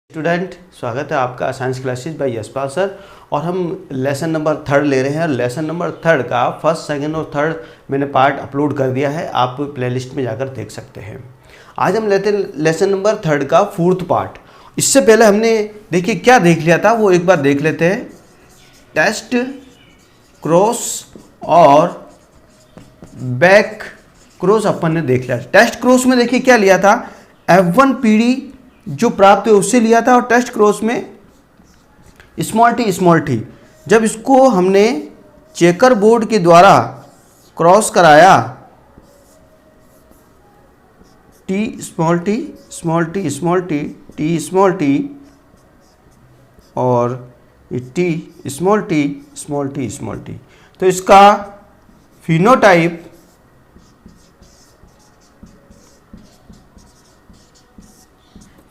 Student, स्वागत है आपका science classes bye Yashpal sir. और हम लेसन नंबर 3 ले रहे हैं। लेसन नंबर 3 का फर्स्ट, सेकंड और थर्ड मैंने पार्ट अपलोड कर दिया है, आप प्लेलिस्ट में जाकर देख सकते हैं। आज हम लेते हैं लेसन नंबर 3 का फोर्थ पार्ट। इससे पहले हमने देखिए क्या देख लिया था, वो एक बार देख लेते हैं। टेस्ट, क्रॉस और बैक क्रॉस अपन ने देख लिया। टेस्ट क्रॉस में देखिए क्या लिया था, F1 PD जो प्राप्त हुए उससे लिया था, और टेस्ट क्रॉस में स्मॉल टी जब इसको हमने चेकर बोर्ड के द्वारा क्रॉस कराया, टी स्मॉल टी और टी स्मॉल टी, तो इसका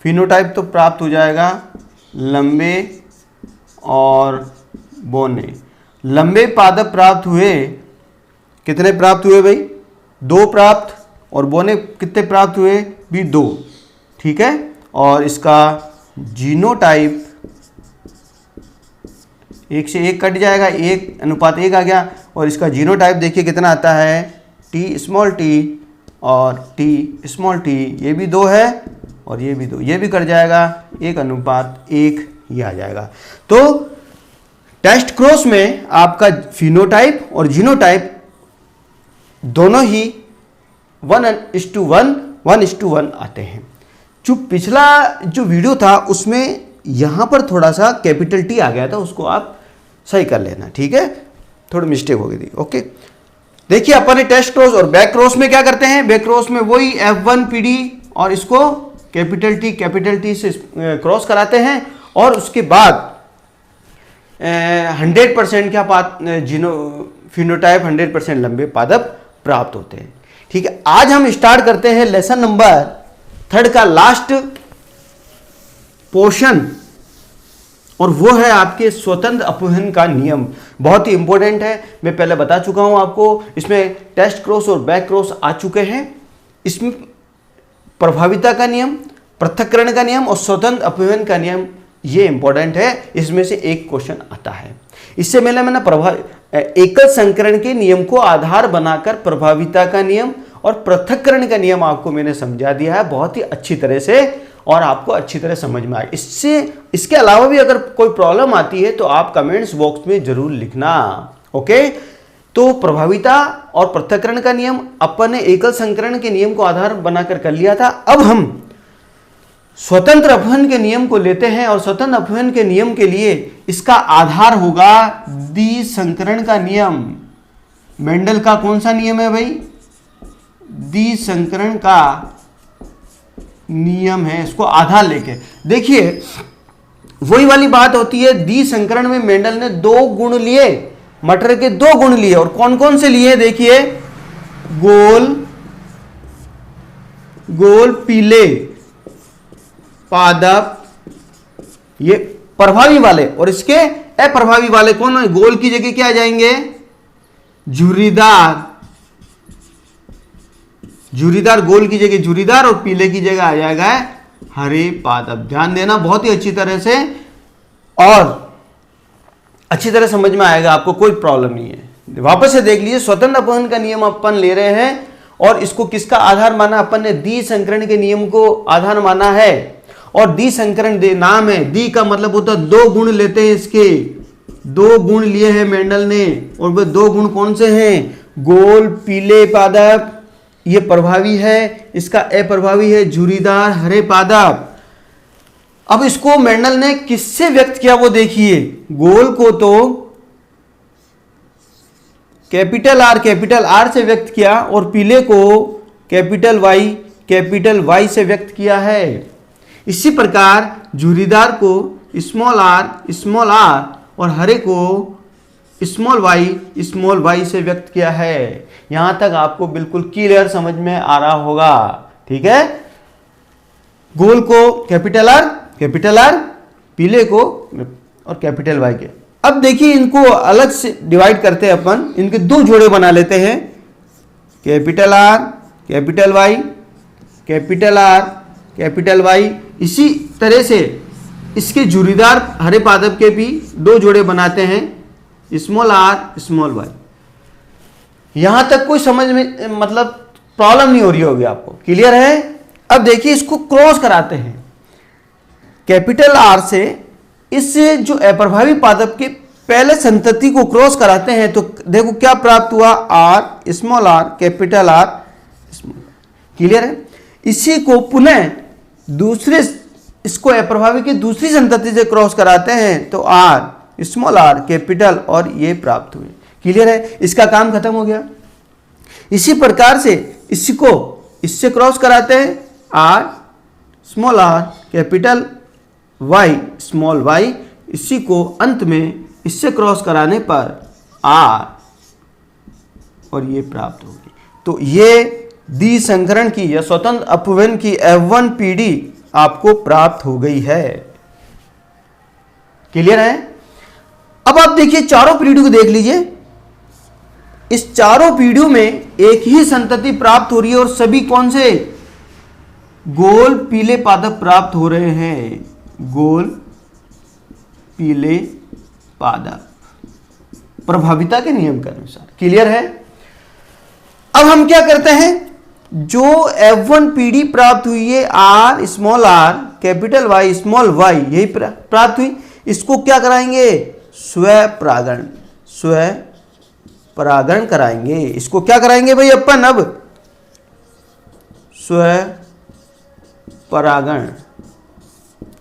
फिनोटाइप तो प्राप्त हो जाएगा लंबे और बोने। लंबे पादप प्राप्त हुए, कितने प्राप्त हुए भाई? 2 प्राप्त, और बोने कितने प्राप्त हुए भी 2, ठीक है। और इसका जीनोटाइप 1 से 1 कट जाएगा, 1:1 आ गया। और इसका जीनोटाइप देखिए कितना आता है, टी स्मॉल टी और टी स्मॉल टी, ये भी 2 है और ये भी 2, ये भी कट जाएगा, 1:1 ये आ जाएगा। तो टेस्ट क्रॉस में आपका फिनोटाइप और जीनोटाइप दोनों ही 1:1 आते हैं। जो पिछला जो वीडियो था उसमें यहां पर थोड़ा सा कैपिटल टी आ गया था, उसको आप सही कर लेना, ठीक है, थोड़ी मिस्टेक हो गई थी। ओके, देखिए अपन ने टेस्ट क्रॉस और बैक क्रॉस में क्या करते हैं, बैक क्रॉस में वही F1 PD और इसको कैपिटल टी से क्रॉस कराते हैं, और उसके बाद 100% क्या फिनोटाइप 100% लंबे पादप प्राप्त होते हैं, ठीक है। आज हम स्टार्ट करते हैं लेसन नंबर 3 का लास्ट पोर्शन, और वो है आपके स्वतंत्र अपवहन का नियम। बहुत ही इंपॉर्टेंट है, मैं पहले बता चुका हूं आपको। इसमें टेस्ट क्रॉस और बैक क्रॉस आ चुके हैं। इसमें प्रभाविता का नियम, पृथक्करण का नियम और स्वतंत्र अपवहन का नियम, ये इंपॉर्टेंट है। इसमें से एक क्वेश्चन आता है। इससे मैंने एकल संकरण के नियम को आधार बनाकर प्रभाविता का नियम और पृथक्करण का नियम आपको मैंने समझा दिया है बहुत ही अच्छी तरह से, और आपको अच्छी तरह समझ में आए। इसके अलावा भी अगर कोई प्रॉब्लम आती है तो आप कमेंट्स बॉक्स में जरूर लिखना। ओके, तो प्रभाविता और पृथक्करण का नियम अपन ने एकल संकरण के नियम को आधार बनाकर कर लिया था। अब हम स्वतंत्र अपवहन के नियम को लेते हैं, और स्वतंत्र अपवहन के नियम के लिए इसका आधार होगा द्विसंकरण का नियम। मेंडल का कौन सा नियम है भाई? द्विसंकरण का नियम है। इसको आधार लेके देखिए, वही वाली बात होती है। द्विसंकरण में मेंडल ने 2 गुण लिए, मटर के 2 गुण लिए, और कौन कौन से लिए देखिए, गोल पीले पादप, ये प्रभावी वाले, और इसके अप्रभावी वाले कौन है? गोल की जगह क्या आ जाएंगे? झुर्रीदार, गोल की जगह झुर्रीदार और पीले की जगह आ जाएगा हरे पादप। ध्यान देना बहुत ही अच्छी तरह से, और अच्छी तरह समझ में आएगा आपको, कोई प्रॉब्लम नहीं है। वापस से देख लीजिए, स्वतंत्र अपवहन का नियम अपन ले रहे हैं, और इसको किसका आधार माना? अपन ने द्विसंकरण के नियम को आधार माना है। और द्विसंकरण नाम है, द्वि का मतलब होता है 2 गुण लेते हैं। इसके 2 गुण लिए हैं मेंडल ने, और वो 2 गुण कौन से हैं? गोल पीले पादप, ये प्रभावी है, इसका अप्रभावी है झुर्रीदार हरे पादप। अब इसको मेंडल ने किससे व्यक्त किया वो देखिए, गोल को तो कैपिटल आर से व्यक्त किया, और पीले को कैपिटल वाई से व्यक्त किया है। इसी प्रकार झुर्रीदार को स्मॉल आर और हरे को स्मॉल वाई से व्यक्त किया है। यहां तक आपको बिल्कुल क्लियर समझ में आ रहा होगा, ठीक है। गोल को कैपिटल आर, पीले को और कैपिटल वाई के। अब देखिए इनको अलग से डिवाइड करते हैं अपन, इनके 2 जोड़े बना लेते हैं, capital R capital Y, capital R capital Y. इसी तरह से इसके जुड़ीदार हरे पादप के भी 2 जोड़े बनाते हैं, स्मॉल आर स्मॉल वाई। यहां तक कोई समझ में मतलब प्रॉब्लम नहीं हो रही होगी आपको, क्लियर है। अब देखिए इसको क्रॉस कराते हैं, कैपिटल आर से इस जो अप्रभावी पादप के पहले संतति को क्रॉस कराते हैं तो देखो क्या प्राप्त हुआ, R small R capital R small, clear है। इसी को पुनः दूसरे इसको अप्रभावी की दूसरी संतति से क्रॉस कराते हैं तो आर स्मॉल आर कैपिटल और ये प्राप्त हुए, क्लियर है। इसका काम खत्म हो गया। इसी प्रकार से इसको इससे क्रॉस कराते हैं, R small R capital Y small Y, इसी को अंत में इससे क्रॉस कराने पर आर और ये प्राप्त होगी। तो ये द्विसंकरण की या स्वतंत्र अपव्यन की F1 पीढ़ी आपको प्राप्त हो गई है, क्लियर है। अब आप देखिए चारों पीढ़ियों को देख लीजिए, इस चारों पीढ़ियों में एक ही संतति प्राप्त हो रही है और सभी कौन से गोल पीले पादप प्राप्त हो रहे हैं, गोल पीले पादप प्रभाविता के नियम के अनुसार, क्लियर है। अब हम क्या करते हैं, जो F1 पीढ़ी प्राप्त हुई है R small R capital Y small Y यही प्राप्त हुई, इसको क्या कराएंगे, स्वपरागण, स्वपरागण कराएंगे। इसको क्या कराएंगे भाई अपन, अब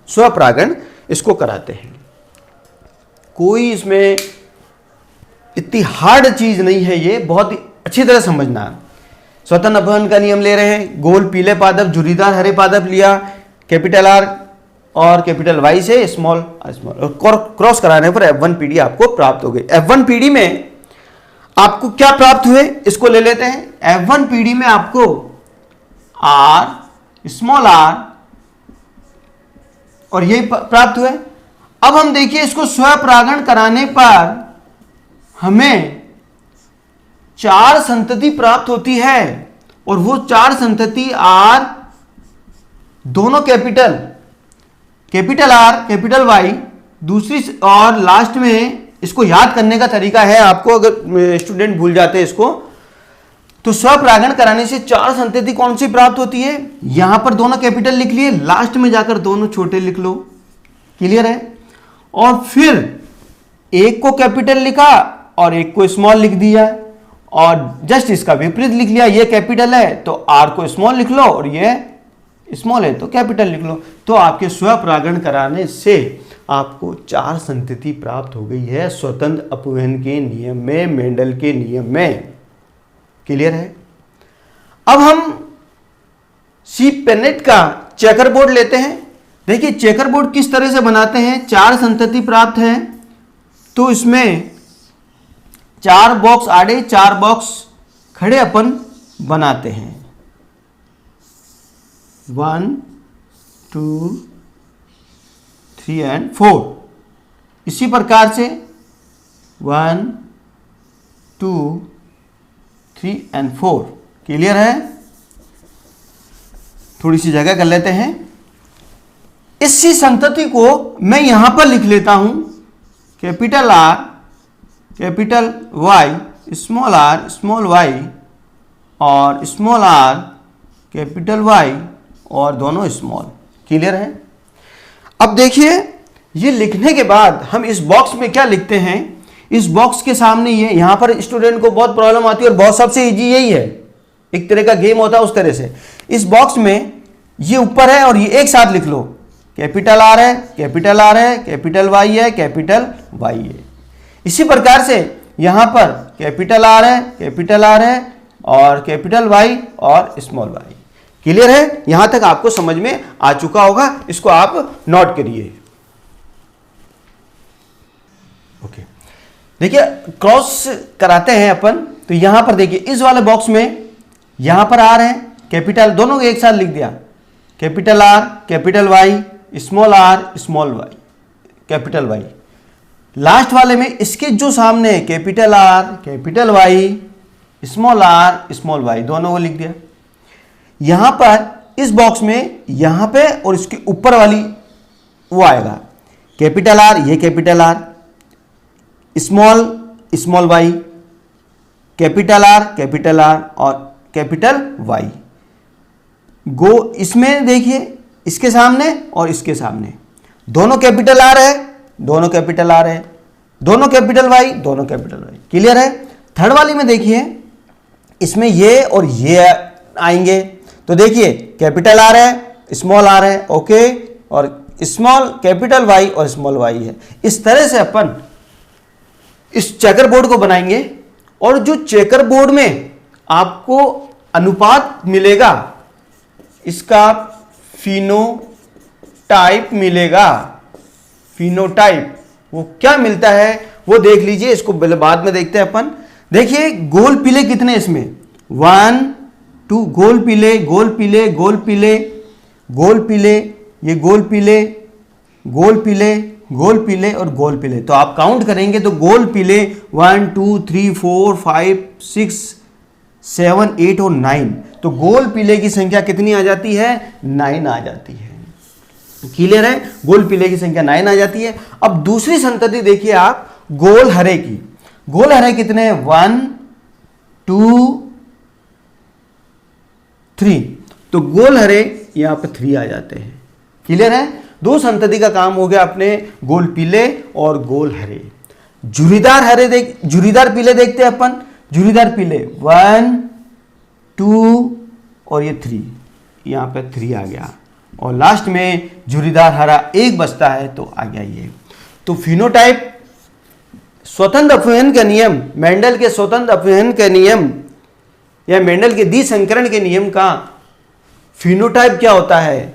स्वपरागण इसको कराते हैं। कोई इसमें इतनी हार्ड चीज नहीं है, ये बहुत ही अच्छी तरह समझना। स्वतंत्र अपव्यन का नियम ले रहे हैं, गोल पीले पादप जुड़ीदार हरे पादप लिया, कैपिटल आर और कैपिटल वाई से स्मॉल स्मॉल और क्रॉस कराने पर F1 पीढ़ी आपको प्राप्त हो गई। F1 पीढ़ी में आपको क्या प्राप्त हुए, इसको ले लेते हैं। F1 पीढ़ी में आपको आर स्मॉल आर और ये प्राप्त हुए। अब हम देखिए इसको स्वपरागण कराने पर हमें 4 संतति प्राप्त होती है और वो 4 संतति आर दोनों कैपिटल आर कैपिटल वाई दूसरी, और लास्ट में इसको याद करने का तरीका है आपको, अगर स्टूडेंट भूल जाते हैं इसको, तो स्वपरागण कराने से 4 संतति कौन सी प्राप्त होती है, यहां पर दोनों कैपिटल लिख लिए, लास्ट में जाकर दोनों छोटे लिख लो, क्लियर है। और फिर एक को कैपिटल लिखा और एक को स्मॉल लिख दिया और जस्ट इसका विपरीत लिख लिया, ये कैपिटल है तो आर को स्मॉल लिख लो और ये स्मॉल है तो कैपिटल लिख लो। तो आपके स्वपरागण कराने से आपको 4 संतति प्राप्त हो गई है स्वतंत्र अपव्यन के नियम में, मेंडल के नियम में, क्लियर है। अब हम सी पेनेट का चेकर बोर्ड लेते हैं। देखिए चेकर बोर्ड किस तरह से बनाते हैं, 4 संतति प्राप्त है तो इसमें 4 बॉक्स आड़े 4 बॉक्स खड़े अपन बनाते हैं, 1 2 3 एंड 4। इसी प्रकार से 1 2 3 एंड 4, क्लियर है। थोड़ी सी जगह कर लेते हैं। इसी संतति को मैं यहां पर लिख लेता हूं, capital R capital Y small Y और स्मॉल आर कैपिटल वाई और दोनों स्मॉल, क्लियर है। अब देखिए ये लिखने के बाद हम इस बॉक्स में क्या लिखते हैं, इस बॉक्स के सामने ये, यहां पर स्टूडेंट को बहुत प्रॉब्लम आती है और बहुत सबसे इजी यही है, एक तरह का गेम होता है उस तरह से। इस बॉक्स में ये ऊपर है और ये एक साथ लिख लो, कैपिटल आर है कैपिटल आर है कैपिटल वाई है कैपिटल वाई है। इसी प्रकार से यहां पर कैपिटल आर है और कैपिटल वाई और स्मॉल वाई, क्लियर है। यहां तक आपको समझ में आ चुका होगा, इसको आप नोट करिए। ओके, देखिए क्रॉस कराते हैं अपन, तो यहां पर देखिए इस वाले बॉक्स में यहां पर आर है कैपिटल, दोनों को एक साथ लिख दिया, capital R capital Y small R small Y capital Y. Last वाले में इसके जो सामने capital R capital Y small R small Y दोनों को लिख दिया। यहां पर इस बॉक्स में यहां पे और इसके ऊपर वाली वो आएगा कैपिटल आर, ये capital R, small Y, capital R और कैपिटल वाई। इसमें देखिए, इसके सामने और इसके सामने दोनों कैपिटल आर है, दोनों कैपिटल आर है, दोनों कैपिटल वाई, दोनों कैपिटल वाई। क्लियर है? थर्ड वाली में देखिए, इसमें ये और ये आएंगे, तो देखिए कैपिटल आर है, स्मॉल आर है, ओके, और स्मॉल कैपिटल वाई और स्मॉल वाई है। इस तरह से अपन इस चेकर बोर्ड को बनाएंगे और जो चेकर बोर्ड में आपको अनुपात मिलेगा, इसका फिनोटाइप मिलेगा। फिनोटाइप वो क्या मिलता है वो देख लीजिए, इसको बाद में देखते हैं अपन। देखिए गोल पीले कितने इसमें, 1 2 गोल पीले, गोल पीले, गोल पीले, गोल पीले, ये गोल पीले, गोल पीले, गोल पीले और गोल पीले। तो आप काउंट करेंगे तो गोल पीले 1 2 3 4 5 6 7 8 और 9। तो गोल पीले की संख्या कितनी आ जाती है? 9 आ जाती है। क्लियर है? गोल पीले की संख्या 9 आ जाती है। अब दूसरी संतति देखिए आप गोल हरे की। गोल हरे कितने हैं? 1 2 3। तो गोल हरे यहां पर 3 आ जाते हैं। क्लियर है? दो संतति का काम हो गया अपने गोल पीले और गोल हरे। जुरीदार पीले देखते हैं अपन। जुरीदार पीले 1 2 और ये 3, यहां पे 3 आ गया और लास्ट में जुरीदार हरा 1 बचता है तो आ गया ये। तो फिनोटाइप स्वतंत्र अपव्ययन का नियम, मेंडल के स्वतंत्र अपव्ययन के नियम या मेंडल के द्विसंकरण के नियम का फिनोटाइप क्या होता है?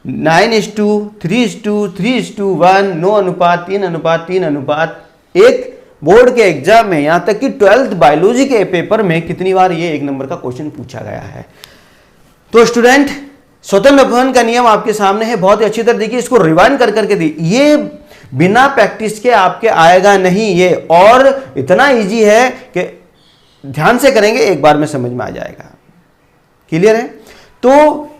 9:3:3:1, 9 अनुपात 3 अनुपात 3 अनुपात 1। बोर्ड के एग्जाम में यहां तक कि 12th बायोलॉजी के पेपर में कितनी बार ये 1 नंबर का क्वेश्चन पूछा गया है। तो स्टूडेंट स्वतंत्र अपव्ययन का नियम आपके सामने है, बहुत ही अच्छी तरह देखिए, इसको रिवाइंड कर करके दी। ये बिना प्रैक्टिस के आपके आएगा नहीं ये, और इतना इजी है कि ध्यान से करेंगे एक बार में समझ में आ जाएगा। क्लियर है? तो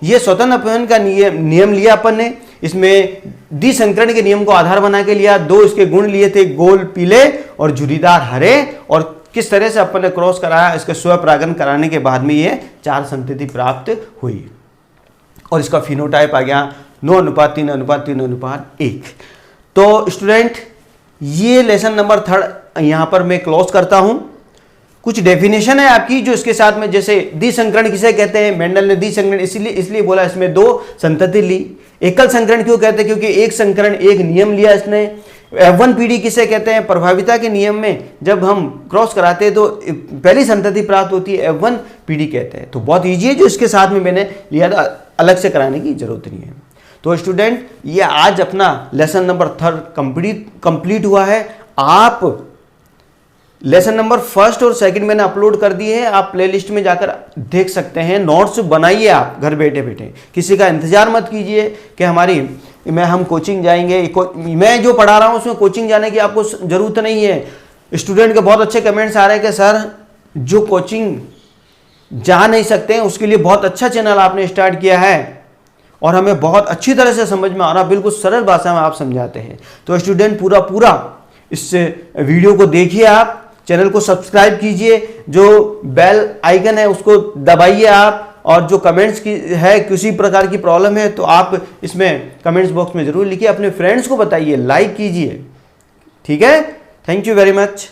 ये स्वतंत्र अपव्ययन का नियम लिया अपन ने, इसमें द्विसंकरण के नियम को आधार बना के लिया। 2 इसके गुण लिए थे, गोल पीले और जुरीदार हरे, और किस तरह से अपन ने क्रॉस कराया, इसके स्वपरागण कराने के बाद में ये 4 संतति प्राप्त हुई और इसका फिनोटाइप आ गया 9 अनुपात 3 अनुपात 3 अनुपात 1। तो स्टूडेंट ये लेसन नंबर 3 यहां पर मैं क्लोज करता हूं। कुछ डेफिनेशन है आपकी जो इसके साथ में, जैसे द्विसंकरण किसे कहते हैं? मेंडल ने द्विसंकरण इसलिए बोला, इसमें 2 संतति ली। एकल संकरण क्यों कहते हैं? क्योंकि एक संकरण एक नियम लिया इसने। F1 पीढ़ी किसे कहते हैं? प्रभाविता के नियम में जब हम क्रॉस कराते हैं तो पहली संतति प्राप्त होती है, F1 पीढ़ी कहते हैं। तो बहुत ईजी है, जो इसके साथ में मैंने लिया था, अलग से कराने की जरूरत नहीं है। तो स्टूडेंट ये आज अपना लेसन नंबर 3 कंप्लीट हुआ है। आप लेसन नंबर 1 और 2 मैंने अपलोड कर दिए हैं, आप प्लेलिस्ट में जाकर देख सकते हैं। नोट्स बनाइए आप घर बैठे बैठे, किसी का इंतजार मत कीजिए कि हम कोचिंग जाएंगे। मैं जो पढ़ा रहा हूं उसमें कोचिंग जाने की आपको जरूरत नहीं है। स्टूडेंट के बहुत अच्छे कमेंट्स आ रहे हैं कि सर जो कोचिंग जा नहीं सकते हैं उसके लिए बहुत अच्छा चैनल आपने स्टार्ट किया है और हमें बहुत अच्छी तरह से समझ में आ रहा, बिल्कुल सरल भाषा में आप समझाते हैं। तो स्टूडेंट पूरा इस वीडियो को देखिए, आप चैनल को सब्सक्राइब कीजिए, जो बेल आइकन है उसको दबाइए आप, और जो कमेंट्स की है किसी प्रकार की प्रॉब्लम है तो आप इसमें कमेंट्स बॉक्स में जरूर लिखिए, अपने फ्रेंड्स को बताइए, लाइक कीजिए। ठीक है? Thank you very much.